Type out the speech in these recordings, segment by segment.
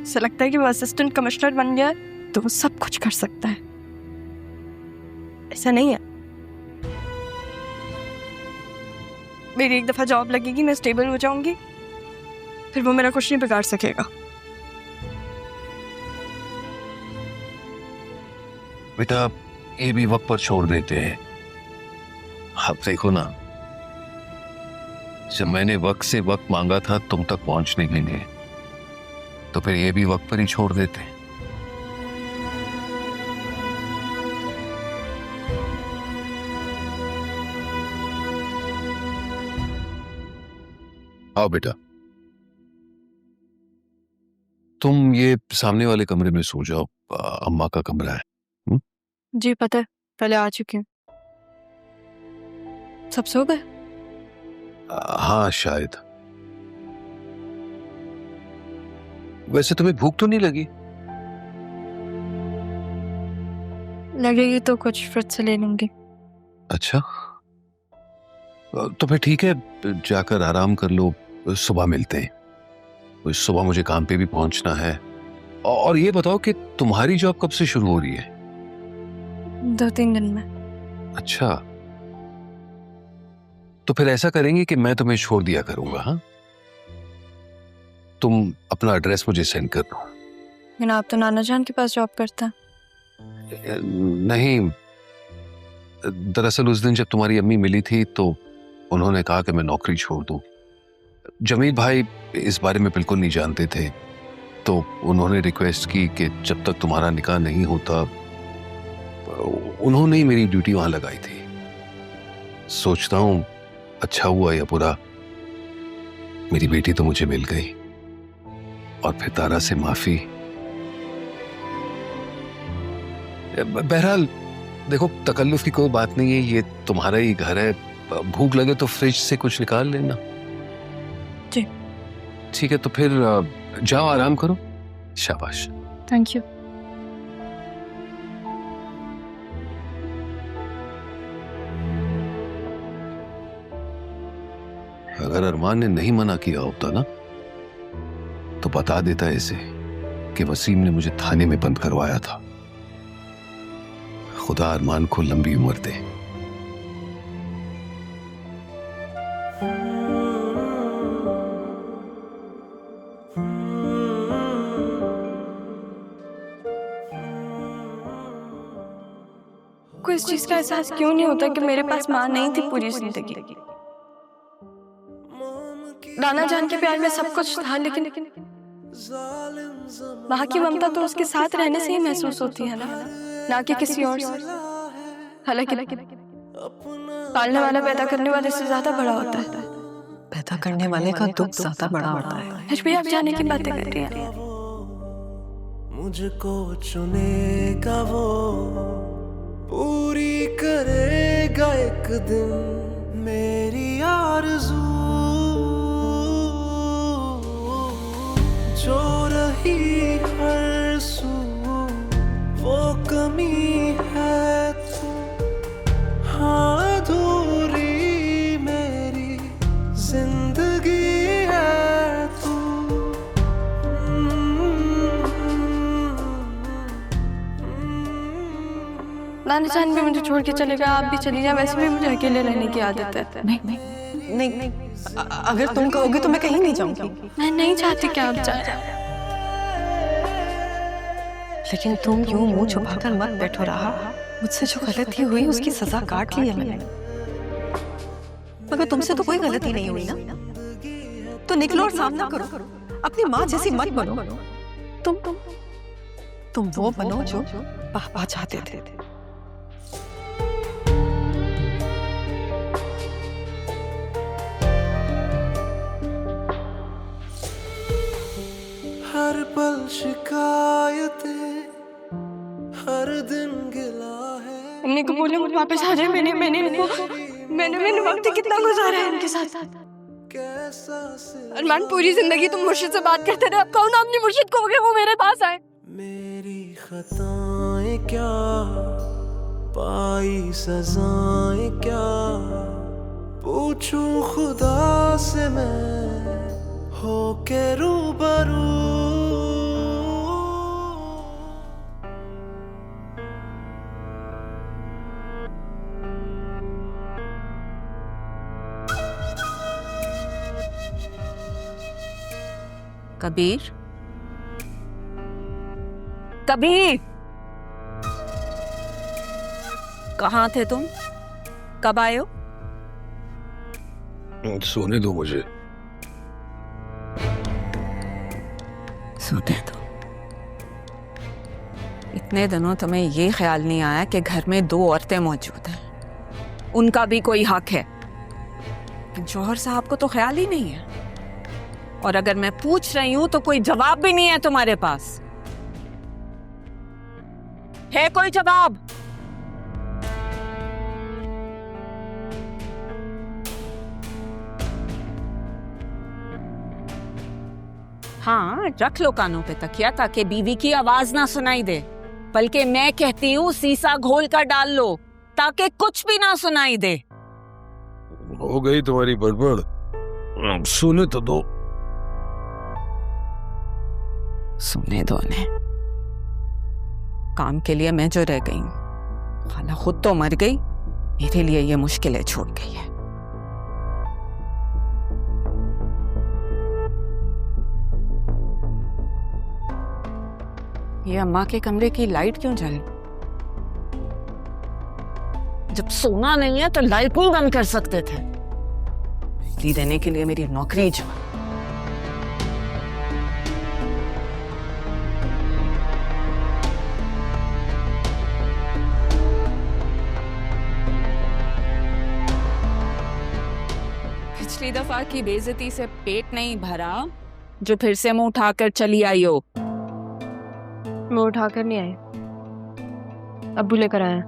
ऐसा लगता है कि वो असिस्टेंट कमिश्नर बन गया है तो वो सब कुछ कर सकता है। ऐसा नहीं है। मेरी एक दफा जॉब लगेगी, मैं स्टेबल हो जाऊंगी, फिर वो मेरा कुछ नहीं बिगाड़ सकेगा। बेटा ये भी वक्त पर छोड़ देते हैं। आप देखो ना, जब मैंने वक्त से वक्त मांगा था तुम तक पहुंचने के लिए, तो फिर ये भी वक्त पर ही छोड़ देते हैं। आओ बेटा, तुम ये सामने वाले कमरे में सो जाओ, अम्मा का कमरा है। जी पता है, पहले आ चुकी हूँ। सब सो गए? हाँ शायद। वैसे तुम्हें भूख तो नहीं लगी? लगेगी तो कुछ फ्रूट से ले लूंगी। अच्छा तो फिर ठीक है, जाकर आराम कर लो, सुबह मिलते हैं। सुबह मुझे काम पे भी पहुंचना है। और ये बताओ कि तुम्हारी जॉब कब से शुरू हो रही है? 2-3 दिन में। अच्छा, तो फिर ऐसा करेंगे कि मैं तुम्हें छोड़ दिया करूंगा। हाँ, तुम अपना एड्रेस मुझे सेंड कर दो। लेकिन आप तो नाना जान के पास जॉब करता। नहीं, दरअसल उस दिन जब तुम्हारी अम्मी मिली थी तो उन्होंने कहा कि मैं नौकरी छोड़ दूं। जमील भाई इस बारे में बिल्कुल नहीं जानते थे, तो उन्होंने रिक्वेस्ट की कि जब तक तुम्हारा निकाह नहीं होता, उन्होंने ही मेरी ड्यूटी वहां लगाई थी। सोचता हूं अच्छा हुआ या बुरा, मेरी बेटी तो मुझे मिल गई। और फिर तारा से माफी। बहरहाल देखो, तकल्लुफ की कोई बात नहीं है, ये तुम्हारा ही घर है। भूख लगे तो फ्रिज से कुछ निकाल लेना। जी ठीक है, तो फिर जाओ आराम करो। शाबाश। Thank you. अगर अरमान ने नहीं मना किया होता ना, तो बता देता इसे कि वसीम ने मुझे थाने में बंद करवाया था। खुदा अरमान को लंबी उम्र दे। को इस चीज का एहसास क्यों नहीं होता कि मेरे पास माँ नहीं थी पूरी जिंदगी। नाना जान के प्यार में सब कुछ था, लेकिन माँ की ममता तो उसके साथ रहने से ही महसूस होती है ना कि किसी और से। हालांकि पालने वाला पैदा करने वाले से ज्यादा बड़ा होता है। पैदा करने वाले का दुख ज्यादा बड़ा होता है। आज भी आप जाने की बातें कर रही हैं। मुझको चुनेगा वो, पूरी करेगा एक दिन मेरी आरज़ू। जो रही हर सू वो कमी है तू, हाँ अधूरी मेरी जिंदगी है तू। नाना जान भी मुझे छोड़ के चलेगा, आप भी चली जाए, वैसे भी मुझे अकेले रहने की आदत है। नहीं, अगर तुम कहोगे तो मैं कहीं नहीं जाऊंगी। मैं नहीं चाहती कि आप जाए, लेकिन तुम यूं मुंह छुपाकर मत बैठो रहा। मुझसे जो गलती हुई उसकी सजा काट ली है मैंने, मगर तुमसे तो कोई गलती नहीं हुई ना। तो निकलो और सामना करो, अपनी माँ जैसी मत बनो। तुम वो बनो जो पापा चाहते थे। हर पल शिकायतें, हर दिन गिला है। अम्मी को बोले वो वापस आ जाए। मैंने वक्त कितना गुजारा है उनके साथ। अरमान पूरी जिंदगी तुम मुर्शिद से बात करते रहे, अब कहो ना अपनी मुर्शिद को कि वो मेरे पास आए। मेरी खताएं क्या, पाई सजाएं क्या, पूछूं खुदा से मैं हो के रूबरू। कबीर, कबीर, कहाँ थे तुम? कब आए हो? सोने दो मुझे। सोने दो। इतने दिनों तुम्हें ये ख्याल नहीं आया कि घर में 2 औरतें मौजूद हैं, उनका भी कोई हक है। लेकिन जौहर साहब को तो ख्याल ही नहीं है, और अगर मैं पूछ रही हूं तो कोई जवाब भी नहीं है तुम्हारे पास। है कोई जवाब? हाँ, रख लो कानों पे तकिया ताकि बीवी की आवाज ना सुनाई दे। बल्कि मैं कहती हूँ सीसा घोल कर डाल लो ताकि कुछ भी ना सुनाई दे। हो गई तुम्हारी बड़बड़, सोने तो दो। सुनने दो ने। काम के लिए मैं जो रह गई हूँ, खाला खुद तो मर गई, मेरे लिए ये मुश्किलें छोड़ गई है। ये अम्मा के कमरे की लाइट क्यों जल? जब सोना नहीं है तो लाइट नहीं बंद कर सकते थे। बिजली देने के लिए मेरी नौकरी जो। पिछली दफा की बेइज्जती से पेट नहीं भरा जो फिर से मुंह उठाकर चली आई हो। मैं उठाकर नहीं आई, अब्बू लेकर आया।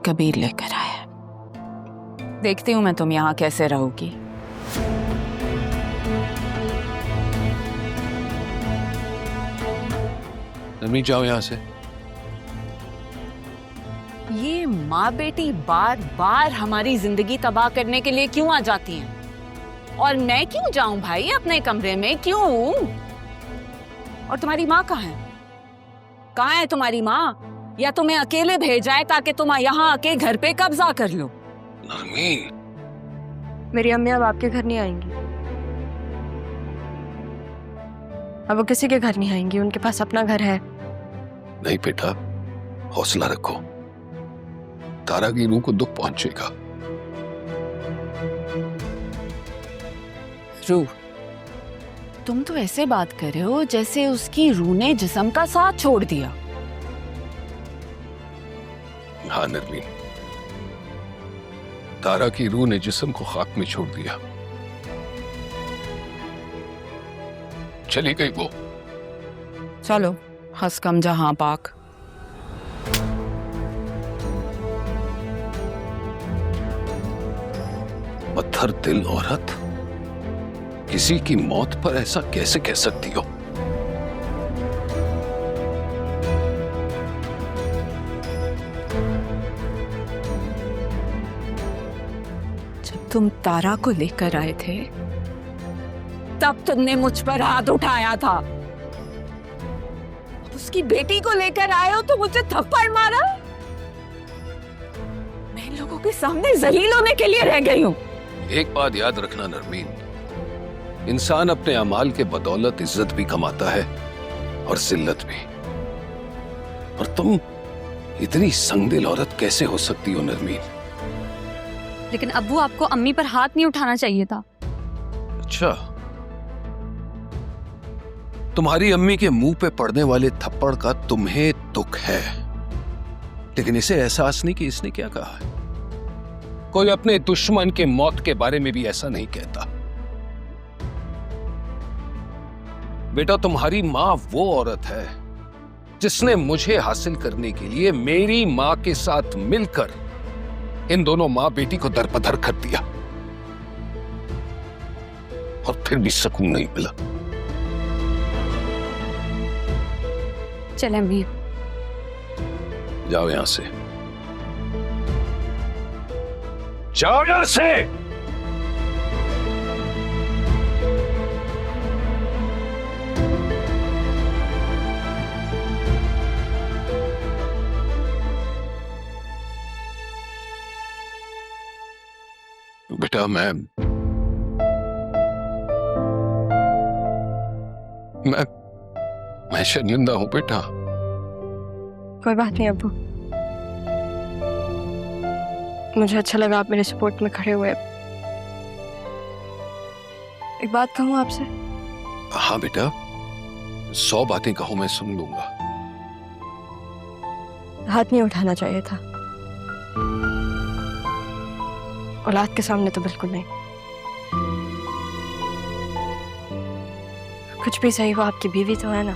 कबीर लेकर आया। देखती हूँ मैं तुम यहाँ कैसे रहोगी। नमी जाओ यहाँ से। ये माँ बेटी बार बार हमारी जिंदगी तबाह करने के लिए क्यों आ जाती हैं? और मैं क्यों जाऊं भाई अपने कमरे में, क्यों? और तुम्हारी माँ कहाँ है? कहाँ है तुम्हारी माँ? या तुम्हें अकेले भेजा है ताकि तुम यहाँ आके घर पे कब्जा कर लो? नरमीन, मेरी अम्मी अब आपके घर नहीं आएंगी। अब वो किसी के घर नहीं आएंगी, उनके पास अपना घर है। नहीं बेटा, हौसला रखो, तारा की रूह को दुख पहुंचेगा। रूह, तुम तो ऐसे बात कर रहे हो जैसे उसकी रूह ने जिस्म का साथ छोड़ दिया। हाँ नरमीन, तारा की रूह ने जिस्म को खाक में छोड़ दिया। चली गई वो। चलो, हंस कम जहां पाक। पत्थर दिल औरत, किसी की मौत पर ऐसा कैसे कह सकती हो? जब तुम तारा को लेकर आए थे तब तुमने मुझ पर हाथ उठाया था। अब उसकी बेटी को लेकर आए हो तो मुझे थप्पड़ मारा। मैं इन लोगों के सामने जलील होने के लिए रह गई हूँ। एक बात याद रखना नरमीन, इंसान अपने अमाल के बदौलत इज्जत भी कमाता है और जिल्लत भी। और तुम इतनी संगदिल औरत कैसे हो सकती हो नरमीन? लेकिन अब्बू, आपको अम्मी पर हाथ नहीं उठाना चाहिए था। अच्छा, तुम्हारी अम्मी के मुंह पे पड़ने वाले थप्पड़ का तुम्हें दुख है, लेकिन इसे एहसास नहीं कि इसने क्या कहा है। कोई अपने दुश्मन के मौत के बारे में भी ऐसा नहीं कहता। बेटा, तुम्हारी मां वो औरत है जिसने मुझे हासिल करने के लिए मेरी मां के साथ मिलकर इन दोनों मां बेटी को दरपदर कर दिया, और फिर भी सुकून नहीं मिला। चले अम्मी। जाओ यहां से, जाओ यहां से। बेटा, मैं मैं शर्मिंदा हूं बेटा। कोई बात नहीं अब्बू, मुझे अच्छा लगा आप मेरे सपोर्ट में खड़े हुए। एक बात कहूँ आपसे? हाँ बेटा, 100 बातें कहो, मैं सुन लूंगा। हाथ नहीं उठाना चाहिए था, औलाद के सामने तो बिल्कुल नहीं। कुछ भी सही हो, आपकी बीवी तो है ना।